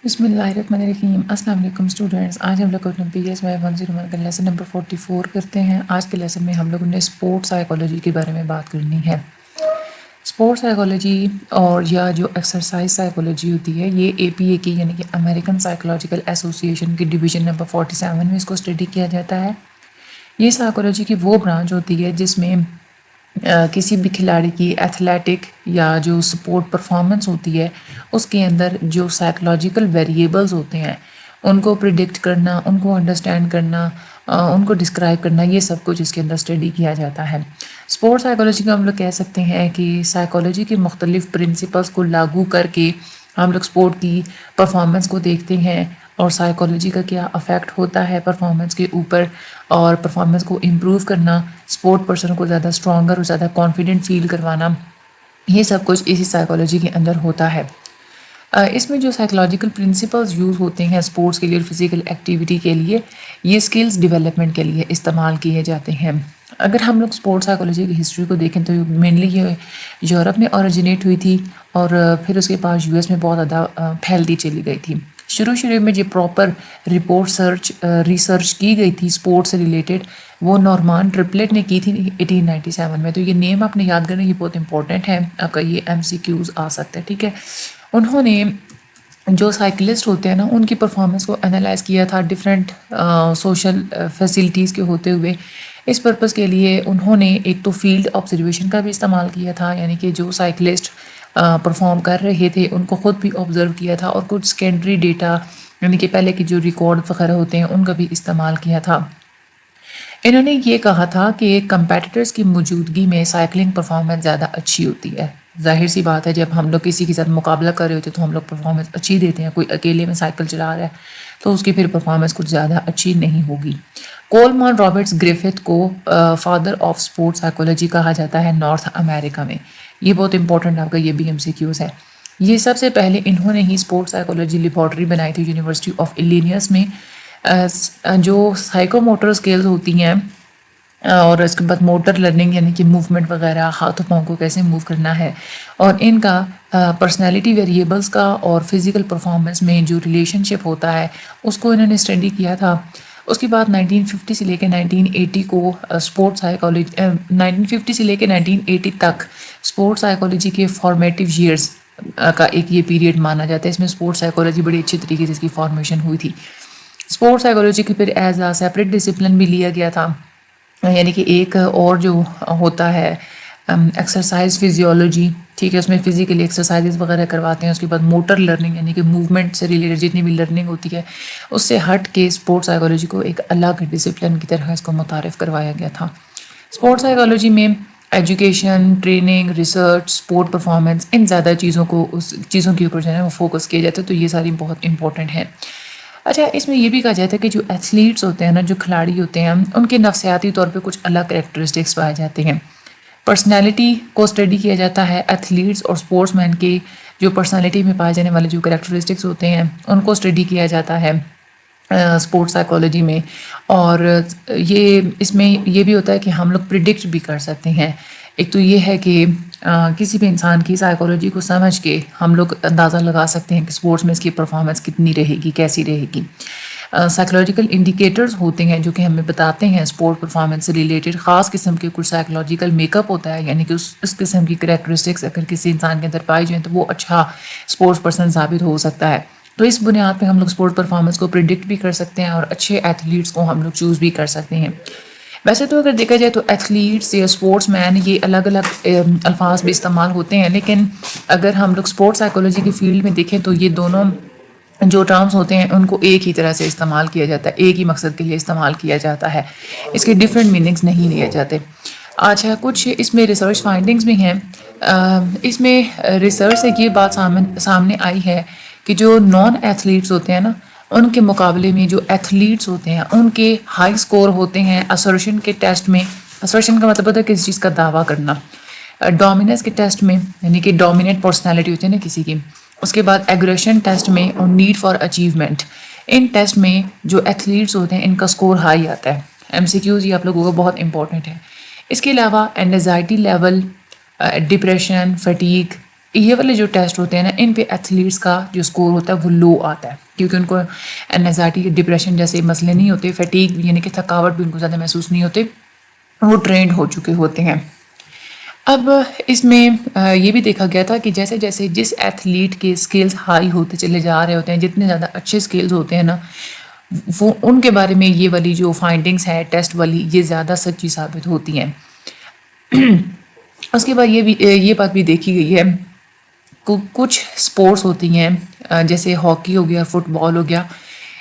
بسم اللہ الرحمن الرحیم۔ السلام علیکم اسٹوڈنٹس، آج ہم لوگ اپنے پی ایس وائی 101 کا لیسن نمبر 44 کرتے ہیں۔ آج کے لیسن میں ہم لوگوں نے اسپورٹ سائیکالوجی کے بارے میں بات کرنی ہے۔ اسپورٹ سائیکالوجی اور یا جو ایکسرسائز سائیکالوجی ہوتی ہے، یہ اے پی اے کی یعنی کہ امریکن سائیکولوجیکل ایسوسی ایشن کی ڈویژن نمبر 47 میں اس کو اسٹڈی کیا جاتا ہے۔ یہ سائیکالوجی کی وہ برانچ ہوتی ہے جس میں کسی بھی کھلاڑی کی ایتھلیٹک یا جو سپورٹ پرفارمنس ہوتی ہے اس کے اندر جو سائیکولوجیکل ویریبلز ہوتے ہیں ان کو پریڈکٹ کرنا، ان کو انڈرسٹینڈ کرنا، ان کو ڈسکرائب کرنا، یہ سب کچھ اس کے اندر اسٹڈی کیا جاتا ہے۔ اسپورٹ سائیکالوجی کو ہم لوگ کہہ سکتے ہیں کہ سائیکالوجی کے مختلف پرنسپلس کو لاگو کر کے ہم لوگ اسپورٹ کی پرفارمنس کو دیکھتے ہیں اور سائیکالوجی کا کیا افیکٹ ہوتا ہے پرفارمنس کے اوپر، اور پرفارمنس کو امپروو کرنا، اسپورٹ پرسن کو زیادہ اسٹرانگر اور زیادہ کانفیڈنٹ فیل کروانا، یہ سب کچھ اسی سائیکالوجی کے اندر ہوتا ہے۔ اس میں جو سائیکولوجیکل پرنسپلز یوز ہوتے ہیں اسپورٹس کے لیے اور فزیکل ایکٹیویٹی کے لیے، یہ سکلز ڈیولپمنٹ کے لیے استعمال کیے جاتے ہیں۔ اگر ہم لوگ اسپورٹ سائیکالوجی کی ہسٹری کو دیکھیں تو مینلی یہ یورپ میں اوریجنیٹ ہوئی تھی اور پھر اس کے بعد یو ایس میں بہت زیادہ پھیلتی چلی گئی تھی۔ شروع میں جو پراپر رپورٹ ریسرچ کی گئی تھی اسپورٹس سے ریلیٹڈ، وہ نورمان ٹرپلٹ نے کی تھی 1897 میں۔ تو یہ نیم آپ نے یاد کرنا، یہ بہت امپورٹنٹ ہے، آپ کا یہ MCQs آ سکتا ہے، ٹھیک ہے۔ انہوں نے جو سائیکلسٹ ہوتے ہیں نا ان کی پرفارمنس کو انالائز کیا تھا ڈفرینٹ سوشل فیسلٹیز کے ہوتے ہوئے۔ اس پرپز کے لیے انہوں نے ایک تو فیلڈ آبزرویشن کا بھی استعمال کیا تھا، یعنی کہ جو سائیکلسٹ پرفارم کر رہے تھے ان کو خود بھی آبزرو کیا تھا، اور کچھ سیکنڈری ڈیٹا یعنی کہ پہلے کے جو ریکارڈ وغیرہ ہوتے ہیں ان کا بھی استعمال کیا تھا۔ انہوں نے یہ کہا تھا کہ کمپیٹیٹرز کی موجودگی میں سائیکلنگ پرفارمنس زیادہ اچھی ہوتی ہے۔ ظاہر سی بات ہے، جب ہم لوگ کسی کے ساتھ مقابلہ کر رہے ہوتے ہیں تو ہم لوگ پرفارمنس اچھی دیتے ہیں۔ کوئی اکیلے میں سائیکل چلا رہا ہے تو اس کی پھر پرفارمنس کچھ زیادہ اچھی نہیں ہوگی۔ کولمان رابرٹس گریفتھ کو فادر آف اسپورٹ سائیکالوجی کہا جاتا ہے نارتھ امریکہ میں۔ یہ بہت امپورٹنٹ آپ کا یہ بھی MCQs ہے۔ یہ سب سے پہلے انہوں نے ہی اسپورٹ سائیکالوجی لیبارٹری بنائی تھی یونیورسٹی آف الینئس میں۔ جو سائیکو موٹر اسکلز ہوتی ہیں اور اس کے بعد موٹر لرننگ یعنی کہ موومنٹ وغیرہ، ہاتھوں پاؤں کو کیسے موو کرنا ہے، اور ان کا پرسنالٹی ویریبلس کا اور فزیکل پرفارمنس میں جو ریلیشن شپ ہوتا ہے اس کو انہوں نے اسٹڈی کیا تھا۔ اس کے بعد 1950 سے لے کے 1980 کو اسپورٹ سائیکالوجی 1950 سے لے کے 1980 تک اسپورٹ سائیکالوجی کے فارمیٹیو ایئرس کا ایک یہ پیریڈ مانا جاتا ہے۔ اس میں اسپورٹ سائیکالوجی بڑی اچھی طریقے سے اس کی فارمیشن ہوئی تھی۔ اسپورٹ سائیکالوجی کی پھر ایز اے سیپریٹ ڈسپلن بھی لیا گیا تھا، یعنی کہ ایک اور جو ہوتا ہے ایکسرسائز فزیولوجی، ٹھیک ہے، اس میں فزیکلی ایکسرسائزز وغیرہ کرواتے ہیں۔ اس کے بعد موٹر لرننگ یعنی کہ موومنٹ سے ریلیٹڈ جتنی بھی لرننگ ہوتی ہے اس سے ہٹ کے اسپورٹ سائیکالوجی کو ایک الگ ڈسپلن کی طرح اس کو متعارف کروایا گیا تھا۔ اسپورٹ سائیکالوجی میں education, training, research, sport performance, ان زیادہ چیزوں کو اس چیزوں کے اوپر جو ہے وہ فوکس کیا جاتا ہے، تو یہ ساری بہت امپورٹنٹ ہیں۔ اچھا، اس میں یہ بھی کہا جاتا ہے کہ جو ایتھلیٹس ہوتے ہیں نا، جو کھلاڑی ہوتے ہیں، ان کے نفسیاتی طور پہ کچھ الگ کریکٹرسٹکس پائے جاتے ہیں۔ پرسنالٹی کو اسٹڈی کیا جاتا ہے، ایتھلیٹس اور اسپورٹس مین کے جو پرسنالٹی میں پائے جانے والے جو کریکٹرسٹکس ہوتے ہیں ان کو اسٹڈی کیا جاتا ہے اسپورٹ سائیکالوجی میں۔ اور یہ اس میں یہ بھی ہوتا ہے کہ ہم لوگ پریڈکٹ بھی کر سکتے ہیں۔ ایک تو یہ ہے کہ کسی بھی انسان کی سائیکالوجی کو سمجھ کے ہم لوگ اندازہ لگا سکتے ہیں کہ اسپورٹس میں اس کی پرفارمنس کتنی رہے گی، کیسی رہے گی۔ سائیکولوجیکل انڈیکیٹرز ہوتے ہیں جو کہ ہمیں بتاتے ہیں اسپورٹ پرفارمنس سے ریلیٹڈ خاص قسم کے کچھ سائیکولوجیکل میک اپ ہوتا ہے، یعنی کہ اس قسم کی کریکٹرسٹکس اگر کسی انسان کے اندر پائی جائیں تو وہ اچھا اسپورٹس پرسن ثابت ہو سکتا ہے۔ تو اس بنیاد پہ ہم لوگ اسپورٹ پرفارمنس کو پریڈکٹ بھی کر سکتے ہیں اور اچھے ایتھلیٹس کو ہم لوگ چوز بھی کر سکتے ہیں۔ ویسے تو اگر دیکھا جائے تو ایتھلیٹس یا اسپورٹس مین یہ الگ الگ الفاظ بھی استعمال ہوتے ہیں، لیکن اگر ہم لوگ اسپورٹ سائیکالوجی کی فیلڈ میں دیکھیں تو یہ دونوں جو ٹرمز ہوتے ہیں ان کو ایک ہی طرح سے استعمال کیا جاتا ہے، ایک ہی مقصد کے لیے استعمال کیا جاتا ہے، اس کے ڈفرینٹ میننگز نہیں لیے جاتے۔ اچھا، کچھ اس میں ریسرچ فائنڈنگز بھی ہیں۔ اس میں ریسرچ سے یہ بات سامنے آئی ہے کہ جو نان ایتھلیٹس ہوتے ہیں نا ان کے مقابلے میں جو ایتھلیٹس ہوتے ہیں ان کے ہائی سکور ہوتے ہیں اسرشن کے ٹیسٹ میں۔ اسرشن کا مطلب ہوتا ہے کسی چیز کا دعویٰ کرنا۔ ڈومیننس کے ٹیسٹ میں، یعنی کہ ڈومیننٹ پرسنالٹی ہوتی ہے نا کسی کی، اس کے بعد ایگریشن ٹیسٹ میں اور need for achievement, in test میں جو ایتھلیٹس ہوتے ہیں ان کا سکور ہائی آتا ہے۔ MCQs یہ آپ لوگوں کو بہت امپورٹنٹ ہے۔ اس کے علاوہ اینزائٹی لیول، ڈپریشن، فٹیگ، یہ والے جو ٹیسٹ ہوتے ہیں نا ان پہ ایتھلیٹس کا جو اسکور ہوتا ہے وہ لو آتا ہے، کیونکہ ان کو انزائٹی ڈپریشن جیسے مسئلے نہیں ہوتے، فیٹیگ یعنی کہ تھکاوٹ بھی ان کو زیادہ محسوس نہیں ہوتے، وہ ٹرینڈ ہو چکے ہوتے ہیں۔ اب اس میں یہ بھی دیکھا گیا تھا کہ جیسے جیسے جس ایتھلیٹ کے اسکلز ہائی ہوتے چلے جا رہے ہوتے ہیں، جتنے زیادہ اچھے اسکلز ہوتے ہیں نا، وہ ان کے بارے میں یہ والی جو فائنڈنگس ہے ٹیسٹ والی یہ زیادہ سچی ثابت ہوتی ہیں۔ اس کے بعد یہ بات بھی دیکھی گئی ہے، کچھ سپورٹس ہوتی ہیں جیسے ہاکی ہو گیا، فٹ بال ہو گیا،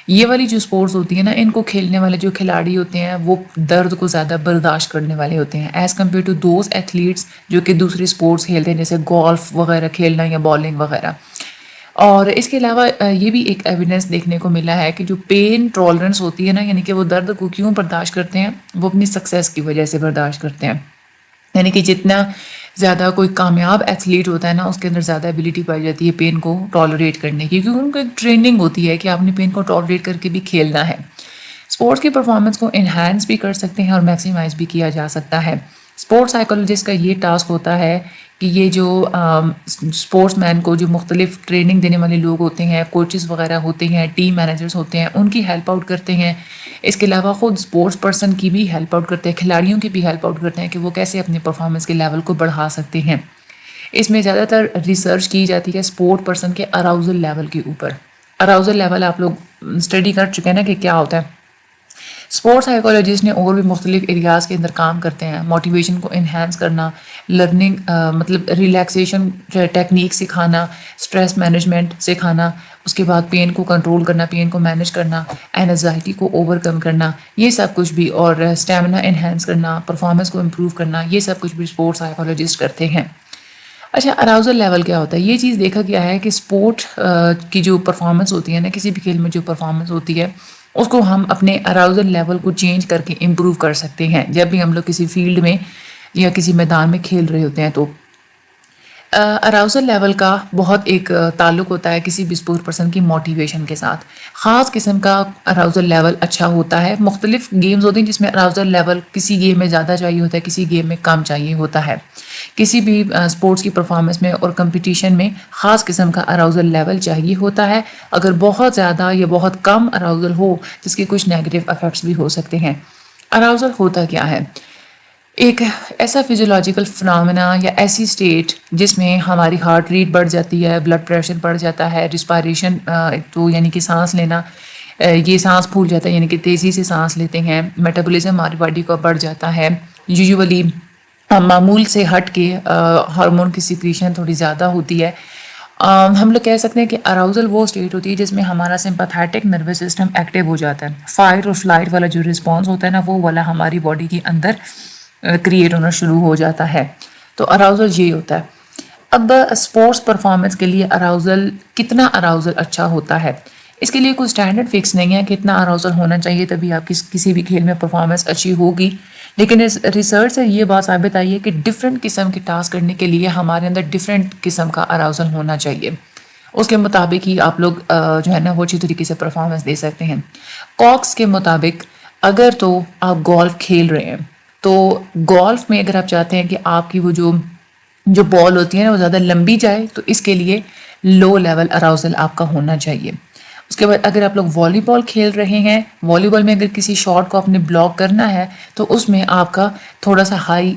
یہ والی جو سپورٹس ہوتی ہیں نا ان کو کھیلنے والے جو کھلاڑی ہوتے ہیں وہ درد کو زیادہ برداشت کرنے والے ہوتے ہیں as compare to those athletes جو کہ دوسری سپورٹس کھیلتے ہیں جیسے گولف وغیرہ کھیلنا یا بالنگ وغیرہ۔ اور اس کے علاوہ یہ بھی ایک ایویڈنس دیکھنے کو ملا ہے کہ جو پین ٹالرنس ہوتی ہے نا، یعنی کہ وہ درد کو کیوں برداشت کرتے ہیں، وہ اپنی سکسیس کی وجہ سے برداشت کرتے ہیں۔ یعنی کہ جتنا زیادہ کوئی کامیاب ایتھلیٹ ہوتا ہے نا اس کے اندر زیادہ ایبلٹی پائی جاتی ہے پین کو ٹالریٹ کرنے کی، کیونکہ ان کو ایک ٹریننگ ہوتی ہے کہ آپ نے پین کو ٹالریٹ کر کے بھی کھیلنا ہے۔ اسپورٹس کی پرفارمنس کو انہینس بھی کر سکتے ہیں اور میکسیمائز بھی کیا جا سکتا ہے۔ اسپورٹس سائیکولوجسٹ کا یہ ٹاسک ہوتا ہے کہ یہ جو اسپورٹس مین کو جو مختلف ٹریننگ دینے والے لوگ ہوتے ہیں، کوچز وغیرہ ہوتے ہیں، ٹیم مینیجرز ہوتے ہیں، ان کی ہیلپ آؤٹ کرتے ہیں۔ اس کے علاوہ خود اسپورٹس پرسن کی بھی ہیلپ آؤٹ کرتے ہیں، کھلاڑیوں کی بھی ہیلپ آؤٹ کرتے ہیں کہ وہ کیسے اپنی پرفارمنس کے لیول کو بڑھا سکتے ہیں۔ اس میں زیادہ تر ریسرچ کی جاتی ہے اسپورٹ پرسن کے اراؤزل لیول کے اوپر۔ اراؤزل لیول آپ لوگ اسٹڈی کر چکے ہیں نا کہ کیا ہوتا ہے۔ اسپورٹ سائیکولوجسٹ نے اور بھی مختلف ایریاز کے اندر کام کرتے ہیں، موٹیویشن کو انہینس کرنا، لرننگ مطلب ریلیکسیشن ٹیکنیک سکھانا، اسٹریس مینجمنٹ سکھانا، اس کے بعد پین کو کنٹرول کرنا، پین کو مینیج کرنا، اینزائٹی کو اوور کم کرنا، یہ سب کچھ بھی، اور اسٹیمنا انہینس کرنا، پرفارمنس کو امپروو کرنا، یہ سب کچھ بھی اسپورٹ سائیکولوجسٹ کرتے ہیں۔ اچھا، اراؤزل لیول کیا ہوتا ہے؟ یہ چیز دیکھا گیا ہے کہ اسپورٹ کی جو پرفارمنس ہوتی ہے نا، کسی بھی کھیل میں جو پرفارمنس ہوتی ہے اس کو ہم اپنے اراؤزل لیول کو چینج کر کے امپروو کر سکتے ہیں جب بھی ہم لوگ کسی فیلڈ میں یا کسی میدان میں کھیل رہے ہوتے ہیں۔ تو اراؤزل لیول کا بہت ایک تعلق ہوتا ہے کسی بھی اسپورٹ پرسن کی موٹیویشن کے ساتھ۔ خاص قسم کا اراؤزل لیول اچھا ہوتا ہے۔ مختلف گیمز ہوتے ہیں جس میں اراؤزل لیول کسی گیم میں زیادہ چاہیے ہوتا ہے، کسی گیم میں کم چاہیے ہوتا ہے۔ کسی بھی اسپورٹس کی پرفارمنس میں اور کمپٹیشن میں خاص قسم کا اراؤزل لیول چاہیے ہوتا ہے۔ اگر بہت زیادہ یا بہت کم اراؤزل ہو جس کے کچھ نیگیٹو افیکٹس بھی ہو سکتے ہیں۔ اراؤزل ہوتا کیا ہے؟ ایک ایسا فزیولوجیکل فنامنا یا ایسی اسٹیٹ جس میں ہماری ہارٹ ریٹ بڑھ جاتی ہے، بلڈ پریشر بڑھ جاتا ہے، ریسپائریشن تو یعنی کہ سانس لینا یہ سانس پھول جاتا ہے، یعنی کہ تیزی سے سانس لیتے ہیں، میٹابولزم ہماری باڈی کا بڑھ جاتا ہے، یوزولی معمول سے ہٹ کے ہارمون کی سیکریشن تھوڑی زیادہ ہوتی ہے۔ ہم لوگ کہہ سکتے ہیں کہ اراؤزل وہ اسٹیٹ ہوتی ہے جس میں ہمارا سمپیتھیٹک نروس سسٹم ایکٹیو ہو جاتا ہے، فائر اور فلائٹ والا جو رسپانس ہوتا ہے نا وہ والا ہماری باڈی کے اندر کریٹ ہونا شروع ہو جاتا ہے۔ تو اراؤزل یہ ہوتا ہے۔ اب اسپورٹس پرفارمنس کے لیے اراؤزل کتنا اراؤزل اچھا ہوتا ہے، اس کے لیے کوئی اسٹینڈرڈ فکس نہیں ہے کہ اتنا اراؤزل ہونا چاہیے تبھی آپ کسی بھی کھیل میں پرفارمنس اچھی ہوگی، لیکن اس ریسرچ سے یہ بات ثابت آئی ہے کہ ڈفرینٹ قسم کے ٹاسک کرنے کے لیے ہمارے اندر ڈفرینٹ قسم کا اراؤزل ہونا چاہیے، اس کے مطابق ہی آپ لوگ جو ہے نا وہ اچھی طریقے سے پرفارمنس دے سکتے ہیں۔ کاکس کے مطابق اگر تو آپ گولف کھیل رہے ہیں تو گولف میں اگر آپ چاہتے ہیں کہ آپ کی وہ جو بال ہوتی ہے نا وہ زیادہ لمبی جائے تو اس کے لیے لو لیول اراؤزل آپ کا ہونا چاہیے۔ اس کے بعد اگر آپ لوگ والی بال کھیل رہے ہیں، والی بال میں اگر کسی شاٹ کو آپ نے بلاک کرنا ہے تو اس میں آپ کا تھوڑا سا ہائی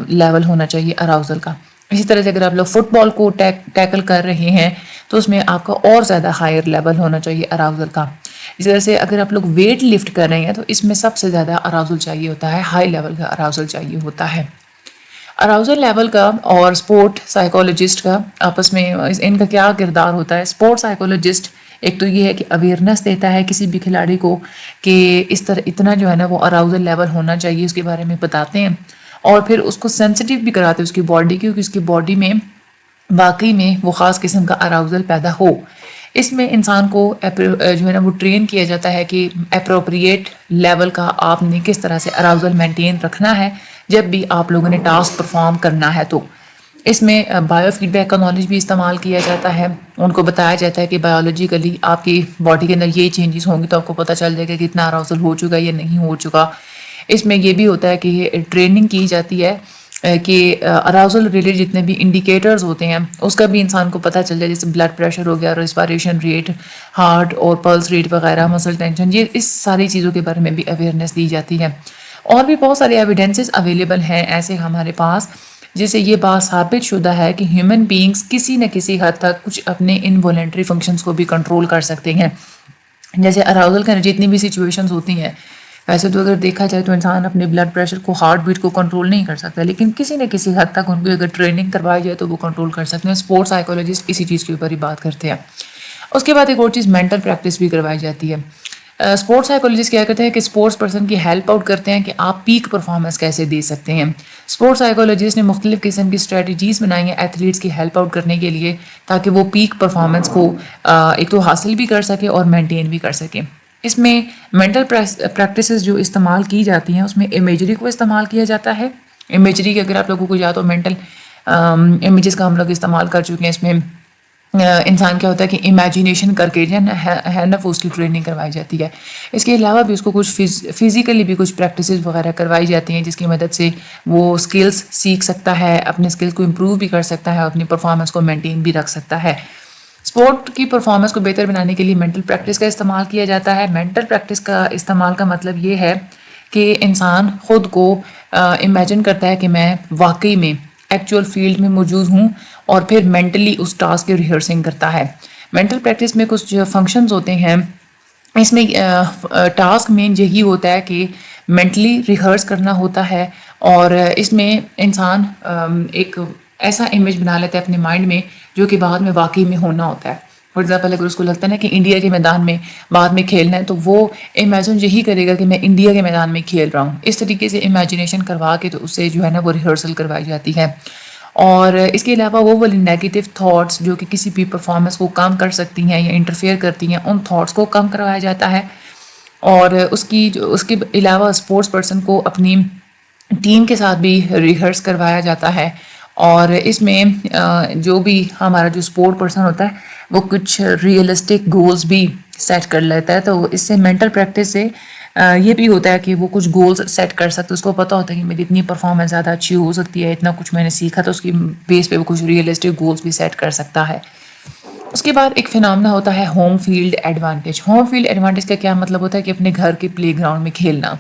لیول ہونا چاہیے اراؤزل کا۔ اسی طرح سے اگر آپ لوگ فٹ بال کو ٹیکل کر رہے ہیں تو اس میں آپ کا اور زیادہ ہائر لیول ہونا چاہیے اراؤزل کا۔ اس طرح سے اگر آپ لوگ ویٹ لفٹ کر رہے ہیں تو اس میں سب سے زیادہ اراؤزل چاہیے ہوتا ہے، ہائی لیول کا اراؤزل چاہیے ہوتا ہے۔ اراؤزل لیول کا اور اسپورٹ سائیکولوجسٹ کا آپس میں ان کا کیا کردار ہوتا ہے؟ اسپورٹ سائیکولوجسٹ ایک تو یہ ہے کہ اویئرنیس دیتا ہے کسی بھی کھلاڑی کو کہ اس طرح اتنا جو ہے نا وہ اراؤزل لیول ہونا چاہیے، اس کے بارے میں بتاتے ہیں، اور پھر اس کو سینسٹیو بھی کراتے ہیں اس کی باڈی کی، کیونکہ اس کی باڈی میں واقعی میں وہ خاص قسم کا اراؤزل پیدا ہو۔ اس میں انسان کو جو ہے نا وہ ٹرین کیا جاتا ہے کہ اپروپریٹ لیول کا آپ نے کس طرح سے اراؤزل مینٹین رکھنا ہے جب بھی آپ لوگوں نے ٹاسک پرفارم کرنا ہے۔ تو اس میں بایو فیڈ بیک کا نالج بھی استعمال کیا جاتا ہے، ان کو بتایا جاتا ہے کہ بایولوجیکلی آپ کی باڈی کے اندر یہ چینجز ہوں گی تو آپ کو پتہ چل جائے گا کہ کتنا اراؤزل ہو چکا یا نہیں ہو چکا۔ اس میں یہ بھی ہوتا ہے کہ یہ ٹریننگ کی جاتی ہے کہ اراؤزل ریلیٹڈ جتنے بھی انڈیکیٹرز ہوتے ہیں اس کا بھی انسان کو پتہ چل جائے، جیسے بلڈ پریشر ہو گیا، ریسپائریشن ریٹ، ہارٹ اور پلس ریٹ وغیرہ، مسل ٹینشن، یہ اس ساری چیزوں کے بارے میں بھی اویئرنیس دی جاتی ہے۔ اور بھی بہت سارے ایویڈنسز اویلیبل ہیں ایسے ہمارے پاس، جس سے یہ بات ثابت شدہ ہے کہ ہیومن بینگز کسی نہ کسی حد تک کچھ اپنے انوالنٹری فنکشنز کو بھی کنٹرول کر سکتے ہیں۔ جیسے اراؤزل کا جتنی بھی سچویشنز ہوتی ہیں، ویسے تو اگر دیکھا جائے تو انسان اپنے بلڈ پریشر کو، ہارٹ بیٹ کو کنٹرول نہیں کر سکتا، لیکن کسی نہ کسی حد تک ان کو اگر ٹریننگ کروائی جائے تو وہ کنٹرول کر سکتے ہیں۔ اسپورٹس سائیکولوجسٹ اسی چیز کے اوپر ہی بات کرتے ہیں۔ اس کے بعد ایک اور چیز مینٹل پریکٹس بھی کروائی جاتی ہے۔ اسپورٹس سائیکولوجسٹ کیا کرتے ہیں کہ اسپورٹس پرسن کی ہیلپ آؤٹ کرتے ہیں کہ آپ پیک پرفارمنس کیسے دے سکتے ہیں۔ اسپورٹس سائیکولوجسٹ نے مختلف قسم کی اسٹریٹجیز بنائی ہیں ایتھلیٹس کی ہیلپ آؤٹ کرنے کے لیے، تاکہ وہ پیک پرفارمنس کو ایک تو حاصل بھی کر سکے اور مینٹین بھی کر سکے۔ اس میں مینٹل پریکٹسز جو استعمال کی جاتی ہیں، اس میں امیجری کو استعمال کیا جاتا ہے۔ امیجری کے اگر آپ لوگوں کو یاد ہو، مینٹل امیجز کا ہم لوگ استعمال کر چکے ہیں۔ اس میں انسان کیا ہوتا ہے کہ امیجینیشن کر کے ہے نا وہ اس کی ٹریننگ کروائی جاتی ہے۔ اس کے علاوہ بھی اس کو کچھ فزیکلی بھی کچھ پریکٹسز وغیرہ کروائی جاتی ہیں، جس کی مدد سے وہ اسکلس سیکھ سکتا ہے، اپنے اسکلس کو امپروو بھی کر سکتا ہے، اپنی پرفارمنس کو مینٹین بھی رکھ سکتا ہے۔ اسپورٹ کی پرفارمنس کو بہتر بنانے کے لیے مینٹل پریکٹس کا استعمال کیا جاتا ہے۔ مینٹل پریکٹس کا استعمال کا مطلب یہ ہے کہ انسان خود کو امیجن کرتا ہے کہ میں واقعی میں ایکچوئل فیلڈ میں موجود ہوں، اور پھر مینٹلی اس ٹاسک کی ریہرسنگ کرتا ہے۔ مینٹل پریکٹس میں کچھ فنکشنز ہوتے ہیں، اس میں ٹاسک مین یہی ہوتا ہے کہ مینٹلی ریہرس کرنا ہوتا ہے، اور اس میں انسان ایک ایسا امیج بنا لیتا ہے اپنے مائنڈ میں جو کہ بعد میں واقعی میں ہونا ہوتا ہے۔ فار ایگزامپل اگر اس کو لگتا ہے نا کہ انڈیا کے میدان میں بعد میں کھیلنا ہے، تو وہ امیجن یہی کرے گا کہ میں انڈیا کے میدان میں کھیل رہا ہوں۔ اس طریقے سے امیجنیشن کروا کے تو اس سے جو ہے نا وہ ریہرسل کروائی جاتی ہے۔ اور اس کے علاوہ وہ والی نیگیٹو تھاٹس جو کہ کسی بھی پرفارمنس کو کم کر سکتی ہیں یا انٹرفیئر کرتی ہیں، ان تھاٹس کو کم کروایا جاتا ہے۔ اور اس کے علاوہ اسپورٹس پرسن کو اپنی ٹیم کے ساتھ بھی ریہرس کروایا جاتا ہے، اور اس میں جو بھی ہمارا جو اسپورٹ پرسن ہوتا ہے وہ کچھ ریئلسٹک گولز بھی سیٹ کر لیتا ہے۔ تو اس سے مینٹل پریکٹس سے یہ بھی ہوتا ہے کہ وہ کچھ گولز سیٹ کر سکتے، اس کو پتہ ہوتا ہے کہ میری اتنی پرفارمنس زیادہ اچھی ہو سکتی ہے، اتنا کچھ میں نے سیکھا، تو اس کی بیس پہ وہ کچھ ریئلسٹک گولز بھی سیٹ کر سکتا ہے۔ اس کے بعد ایک فینامنا ہوتا ہے home field advantage. Home field advantage کا کیا مطلب ہوتا ہے کہ اپنے گھر کے پلے گراؤنڈ میں کھیلنا۔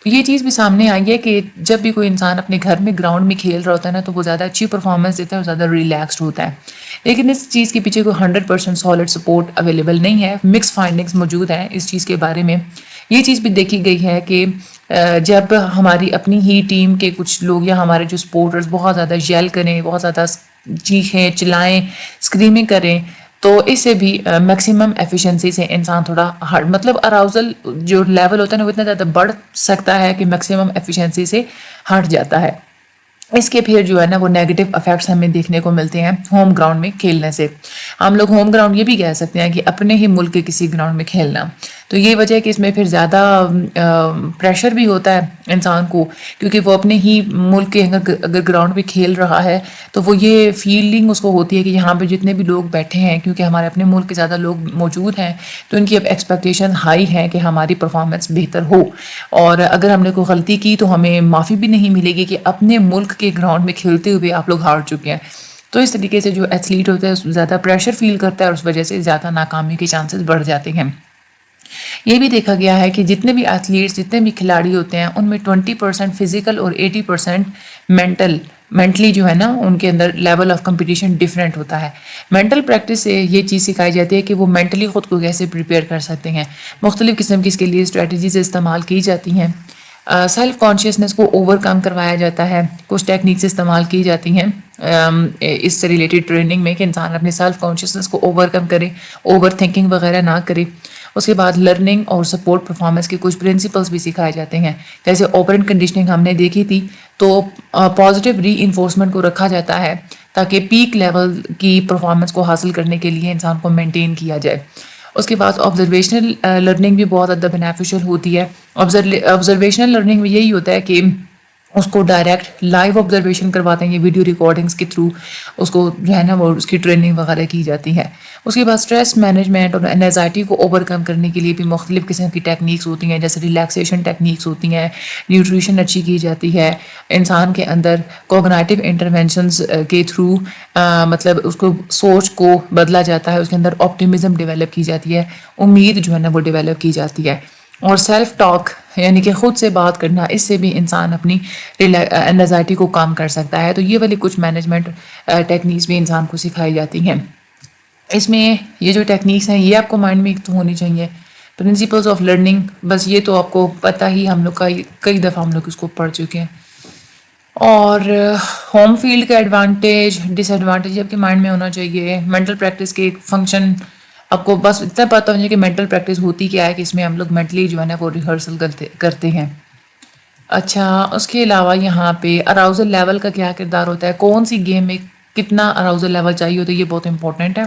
تو یہ چیز بھی سامنے آئی ہے کہ جب بھی کوئی انسان اپنے گھر میں گراؤنڈ میں کھیل رہا ہوتا ہے نا، تو وہ زیادہ اچھی پرفارمنس دیتا ہے اور زیادہ ریلیکسڈ ہوتا ہے۔ لیکن اس چیز کے پیچھے کوئی 100% سالڈ سپورٹ اویلیبل نہیں ہے، مکس فائنڈنگز موجود ہیں اس چیز کے بارے میں۔ یہ چیز بھی دیکھی گئی ہے کہ جب ہماری اپنی ہی ٹیم کے کچھ لوگ یا ہمارے جو سپورٹرز بہت زیادہ ییل کریں، بہت زیادہ چیخیں چلائیں، اسکریمنگ کریں، تو اس سے بھی میکسیمم ایفیشنسی سے انسان تھوڑا مطلب اراؤزل جو لیول ہوتا ہے نا وہ اتنا زیادہ بڑھ سکتا ہے کہ میکسیمم ایفیشنسی سے ہٹ جاتا ہے۔ اس کے پھر جو ہے نا وہ نیگیٹو افیکٹس ہمیں دیکھنے کو ملتے ہیں ہوم گراؤنڈ میں کھیلنے سے۔ ہم لوگ ہوم گراؤنڈ یہ بھی کہہ سکتے ہیں کہ اپنے ہی ملک کے کسی گراؤنڈ میں کھیلنا، تو یہ وجہ ہے کہ اس میں پھر زیادہ پریشر بھی ہوتا ہے انسان کو، کیونکہ وہ اپنے ہی ملک کے اگر گراؤنڈ پہ کھیل رہا ہے تو وہ یہ فیلنگ اس کو ہوتی ہے کہ یہاں پہ جتنے بھی لوگ بیٹھے ہیں، کیونکہ ہمارے اپنے ملک کے زیادہ لوگ موجود ہیں، تو ان کی اب ایکسپیکٹیشن ہائی ہے کہ ہماری پرفارمنس بہتر ہو، اور اگر ہم نے کوئی غلطی کی تو ہمیں معافی بھی نہیں ملے گی کہ اپنے ملک کے گراؤنڈ میں کھیلتے ہوئے آپ لوگ ہار چکے ہیں۔ تو اس طریقے سے جو ایتھلیٹ ہوتا ہے زیادہ پریشر فیل کرتا ہے، اور اس وجہ سے زیادہ ناکامی کے چانسز بڑھ جاتے ہیں۔ یہ بھی دیکھا گیا ہے کہ جتنے بھی ایتھلیٹس، جتنے بھی کھلاڑی ہوتے ہیں، ان میں 20% فزیکل اور 80% مینٹلی جو ہے نا ان کے اندر لیول آف کمپٹیشن ڈفرینٹ ہوتا ہے۔ مینٹل پریکٹس سے یہ چیز سکھائی جاتی ہے کہ وہ مینٹلی خود کو کیسے پریپیئر کر سکتے ہیں۔ مختلف قسم کی اس کے لیے اسٹریٹجیز استعمال کی جاتی ہیں۔ سیلف کانشیسنس کو اوور کم کروایا جاتا ہے، کچھ ٹیکنیکس استعمال کی جاتی ہیں اس سے ریلیٹڈ ٹریننگ میں کہ انسان اپنے سیلف کانشیسنس کو اوور کم کرے، اوور تھنکنگ وغیرہ نہ کرے۔ اس کے بعد لرننگ اور سپورٹ پرفارمنس کے کچھ پرنسپلس بھی سکھائے جاتے ہیں، جیسے اوپرنٹ کنڈیشننگ ہم نے دیکھی تھی، تو پازیٹیو ری انفورسمنٹ کو رکھا جاتا ہے تاکہ پیک لیول کی پرفارمنس کو حاصل کرنے کے لیے انسان کو مینٹین کیا جائے۔ اس کے بعد آبزرویشنل لرننگ بھی بہت زیادہ بینیفیشیل ہوتی ہے۔ آبزرویشنل لرننگ میں یہی ہوتا ہے کہ اس کو ڈائریکٹ لائیو آبزرویشن کرواتے ہیں، یہ ویڈیو ریکارڈنگس کے تھرو اس کو جو ہے نا وہ اس کی ٹریننگ وغیرہ کی جاتی ہے۔ اس کے بعد اسٹریس مینجمنٹ اور انزائٹی کو اوور کم کرنے کے لیے بھی مختلف قسم کی ٹیکنیکس ہوتی ہیں، جیسے ریلیکسیشن ٹیکنیکس ہوتی ہیں، نیوٹریشن اچھی کی جاتی ہے، انسان کے اندر کوگنیٹیو انٹرونشنز کے تھرو مطلب اس کو سوچ کو بدلا جاتا ہے، اس کے اندر آپٹیمزم ڈیولپ کی جاتی ہے، امید جو ہے نا وہ ڈیولپ کی جاتی ہے۔ اور سیلف ٹاک یعنی کہ خود سے بات کرنا، اس سے بھی انسان اپنی انزائٹی کو کم کر سکتا ہے۔ تو یہ والی کچھ مینجمنٹ ٹیکنیکس بھی انسان کو سکھائی جاتی ہیں۔ اس میں یہ جو ٹیکنیکس ہیں یہ آپ کو مائنڈ میں تو ہونی چاہیے۔ پرنسپلز آف لرننگ، بس یہ تو آپ کو پتہ ہی، ہم لوگ کا کئی دفعہ ہم لوگ اس کو پڑھ چکے ہیں۔ اور ہوم فیلڈ کا ایڈوانٹیج ڈس ایڈوانٹیج آپ کے مائنڈ میں ہونا چاہیے۔ مینٹل پریکٹس کے ایک فنکشن آپ کو بس اتنا پتہ ہونا چاہیے کہ مینٹل پریکٹس ہوتی کیا ہے، کہ اس میں ہم لوگ مینٹلی جو ہے نا وہ ریہرسل کرتے ہیں۔ اچھا، اس کے علاوہ یہاں پہ اراؤزل لیول کا کیا کردار ہوتا ہے، کون سی گیم میں کتنا اراؤزل لیول چاہیے ہوتا ہے، یہ بہت امپورٹنٹ ہے۔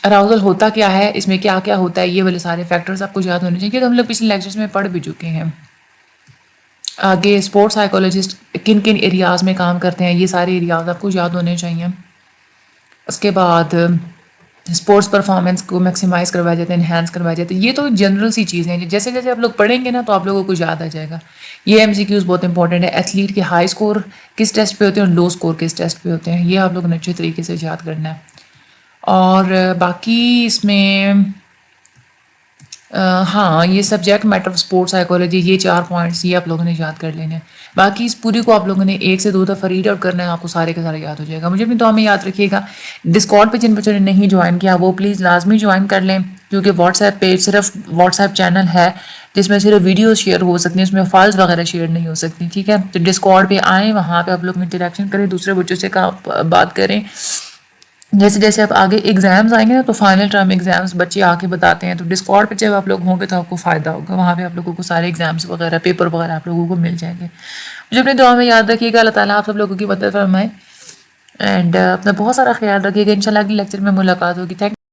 اراؤزل ہوتا کیا ہے، اس میں کیا کیا ہوتا ہے، یہ والے سارے فیکٹرز آپ کو یاد ہونے چاہیے، کہ ہم لوگ پچھلے لیکچرز میں پڑھ بھی چکے ہیں۔ آگے اسپورٹس سائیکولوجسٹ کن کن ایریاز میں کام کرتے ہیں، یہ سارے ایریاز آپ کو یاد ہونے چاہیے۔ اس کے بعد اسپورٹس پرفارمنس کو میکسیمائز کروایا جاتا ہے، انہینس کروایا جاتا ہے۔ یہ تو جنرل سی چیزیں ہیں، جیسے جیسے آپ لوگ پڑھیں گے نا تو آپ لوگوں کو یاد آ جائے گا۔ یہ ایم سی کیوز بہت امپورٹنٹ ہے، ایتھلیٹ کے ہائی اسکور کس ٹیسٹ پہ ہوتے ہیں اور لو اسکور کس ٹیسٹ پہ ہوتے ہیں، یہ آپ لوگوں نے اچھے طریقے سے یاد کرنا ہے۔ اور باقی اس میں ہاں، یہ subject matter of sports psychology, یہ 4 پوائنٹس یہ آپ لوگوں نے یاد کر لینے ہیں۔ باقی اس پوری کو آپ لوگوں نے 1 سے 2 دفعہ ریڈ آؤٹ کرنا ہے، آپ کو سارے کے سارے یاد ہو جائے گا۔ مجھے اپنی دعا میں یاد رکھیے گا۔ ڈسکارڈ پہ جن بچوں نے نہیں جوائن کیا وہ پلیز لازمی جوائن کر لیں، کیونکہ واٹس ایپ پہ صرف واٹس ایپ چینل ہے جس میں صرف ویڈیوز شیئر ہو سکتی ہیں، اس میں فائلز وغیرہ شیئر نہیں ہو سکتی، ٹھیک ہے؟ تو ڈسکارڈ پہ آئیں، وہاں پہ آپ لوگ انٹریکشن کریں، دوسرے بچوں سے بات کریں۔ جیسے جیسے آپ آگے ایگزامز آئیں گے نا تو فائنل ٹرم ایگزامز بچے آ کے بتاتے ہیں، تو ڈسکارڈ پہ جب آپ لوگ ہوں گے تو آپ کو فائدہ ہوگا، وہاں پہ آپ لوگوں کو سارے ایگزامس وغیرہ پیپر وغیرہ آپ لوگوں کو مل جائیں گے۔ مجھے اپنی دعا میں یاد رکھیے گا، اللہ تعالیٰ آپ سب لوگوں کی مدد فرمائے، اینڈ اپنا بہت سارا خیال رکھیے گا۔ انشاءاللہ اگلے لیکچر میں ملاقات ہوگی۔ تھینک